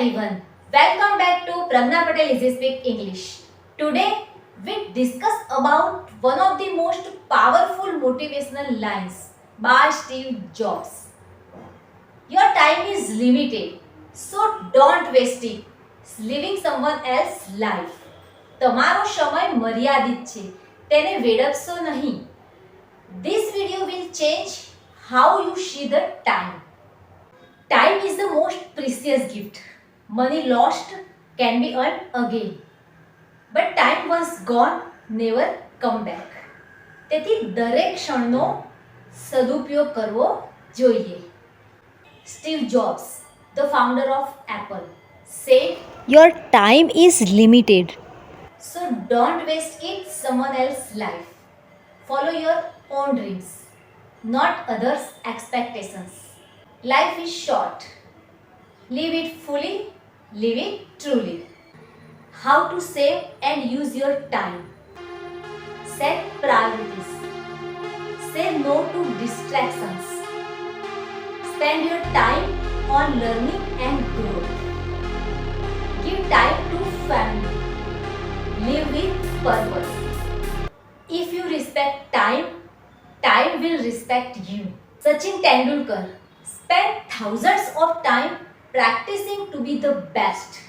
everyone, welcome back to Pragna Patel Easy Speak English. Today we discuss about one of the most powerful motivational lines by Steve Jobs. Your time is limited, so don't waste it living someone else's life. તમારો સમય મર્યાદિત છે, તેને વેડફશો નહીં. This video will change how you see the time. Time is the most precious gift. Money lost can be earned again. But time once gone never come back. તેથી દરેક ક્ષણનો સદુપયોગ કરવો જોઈએ. Steve Jobs, the founder of Apple, said, Your time is limited. so don't waste it someone else's life. Follow your own dreams, not others' expectations. Life is short. Live it fully, live it truly. How to save and use your time. Set priorities. Say no to distractions. Spend your time on learning and growth. Give time to family. Live with purpose. If you respect time, time will respect you. Sachin Tendulkar spent thousands of time practicing to be the best.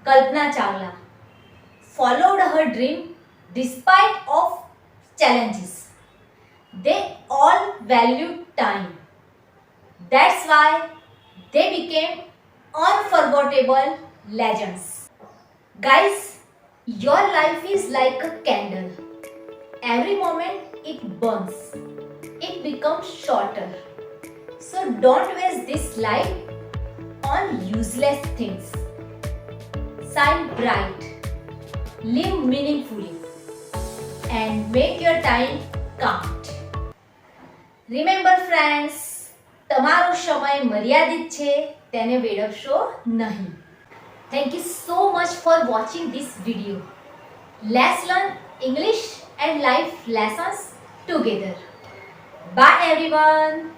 Kalpana Chawla followed her dream despite of challenges. They all valued time. That's why they became unforgettable legends. Guys, your life is like a candle. Every moment it burns, it becomes shorter. So don't waste this light on useless things. Shine bright, live meaningfully, and make your time count. Remember friends, તમારો સમય મર્યાદિત છે, તેને વેડફશો નહીં. Thank you so much for watching this video. Let's learn English and life lessons together. Bye everyone.